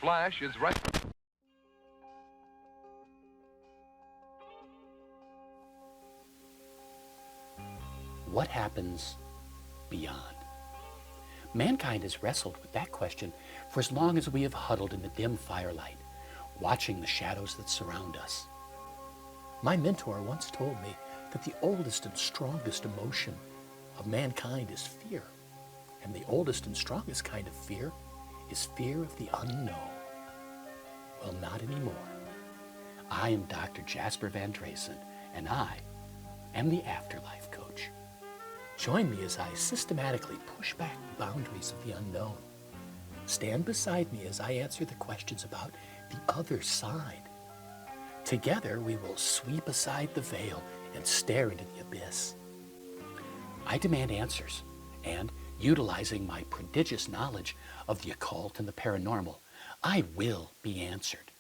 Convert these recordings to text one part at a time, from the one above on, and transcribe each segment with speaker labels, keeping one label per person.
Speaker 1: Flash is right.
Speaker 2: What happens beyond? Mankind has wrestled with that question for as long as we have huddled in the dim firelight, watching the shadows that surround us. My mentor once told me that the oldest and strongest emotion of mankind is fear, and the oldest and strongest kind of fear is fear of the unknown. Well, not anymore. I am Dr. Jasper VanDrayson, and I am the Afterlife Coach. Join me as I systematically push back the boundaries of the unknown. Stand beside me as I answer the questions about the other side. Together, we will sweep aside the veil and stare into the abyss. I demand answers, and utilizing my prodigious knowledge of the occult and the paranormal, I will be answered.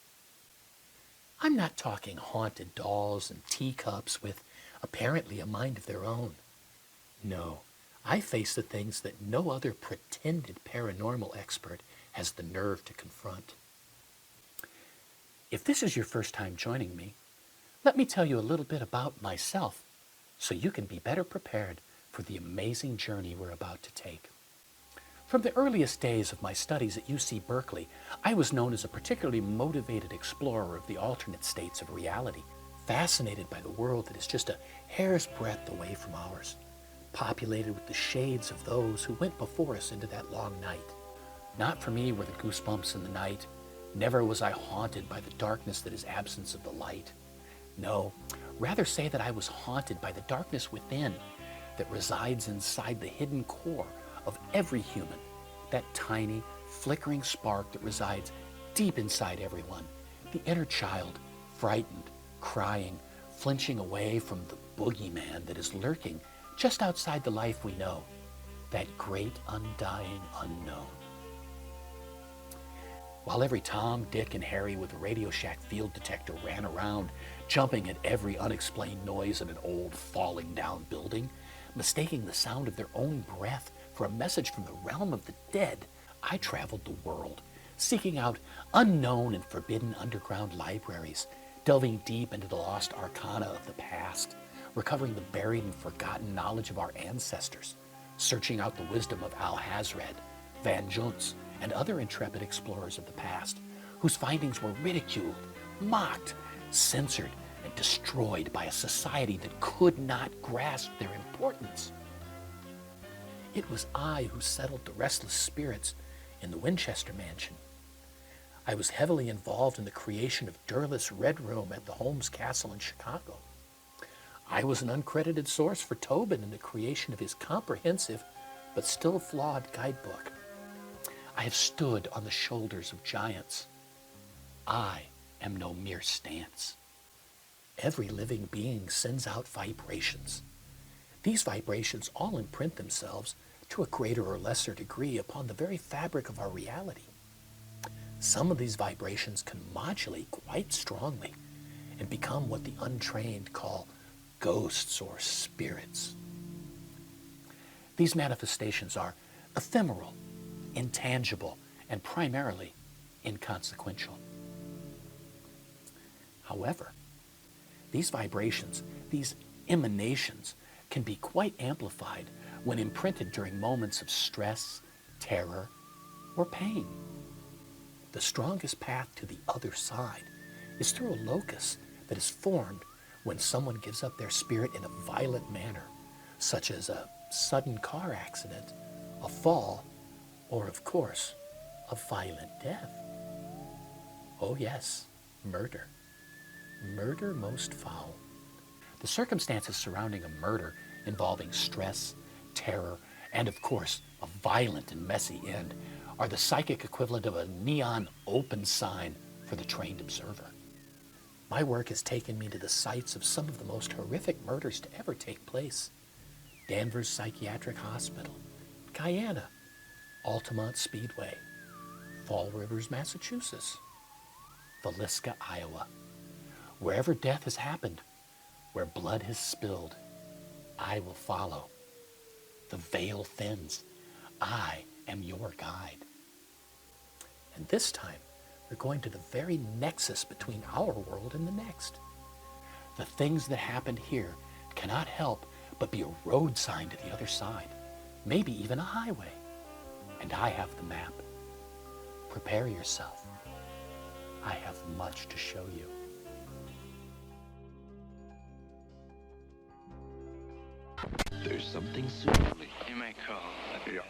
Speaker 2: I'm not talking haunted dolls and teacups with apparently a mind of their own. No, I face the things that no other pretended paranormal expert has the nerve to confront. If this is your first time joining me, let me tell you a little bit about myself so you can be better prepared for the amazing journey we're about to take. From the earliest days of my studies at UC Berkeley, I was known as a particularly motivated explorer of the alternate states of reality, fascinated by the world that is just a hair's breadth away from ours, populated with the shades of those who went before us into that long night. Not for me were the goosebumps in the night. Never was I haunted by the darkness that is absence of the light. No, rather say that I was haunted by the darkness within that resides inside the hidden core of every human, that tiny, flickering spark that resides deep inside everyone, the inner child, frightened, crying, flinching away from the boogeyman that is lurking just outside the life we know, that great undying unknown. While every Tom, Dick, and Harry with a Radio Shack field detector ran around, jumping at every unexplained noise in an old falling down building, mistaking the sound of their own breath for a message from the realm of the dead, I traveled the world, seeking out unknown and forbidden underground libraries, delving deep into the lost arcana of the past, recovering the buried and forgotten knowledge of our ancestors, searching out the wisdom of Alhazred, Van Jones, and other intrepid explorers of the past, whose findings were ridiculed, mocked, censored, and destroyed by a society that could not grasp their importance. It was I who settled the restless spirits in the Winchester Mansion. I was heavily involved in the creation of Durless Red Room at the Holmes Castle in Chicago. I was an uncredited source for Tobin in the creation of his comprehensive but still flawed guidebook. I have stood on the shoulders of giants. I am no mere stance. Every living being sends out vibrations. These vibrations all imprint themselves to a greater or lesser degree upon the very fabric of our reality. Some of these vibrations can modulate quite strongly and become what the untrained call ghosts or spirits. These manifestations are ephemeral, intangible, and primarily inconsequential. However, these vibrations, these emanations, can be quite amplified when imprinted during moments of stress, terror, or pain. The strongest path to the other side is through a locus that is formed when someone gives up their spirit in a violent manner, such as a sudden car accident, a fall, or, of course, a violent death. Oh yes, murder. Murder most foul. The circumstances surrounding a murder involving stress, terror, and of course, a violent and messy end are the psychic equivalent of a neon open sign for the trained observer. My work has taken me to the sites of some of the most horrific murders to ever take place. Danvers Psychiatric Hospital, Guyana, Altamont Speedway, Fall Rivers, Massachusetts, Villisca, Iowa. Wherever death has happened, where blood has spilled, I will follow. The veil thins. I am your guide. And this time, They're going to the very nexus between our world and the next. The things that happened here cannot help but be a road sign to the other side, maybe even a highway. And I have the map. Prepare yourself. I have much to show you.
Speaker 1: There's something soothing.
Speaker 3: You may call.
Speaker 1: Yeah.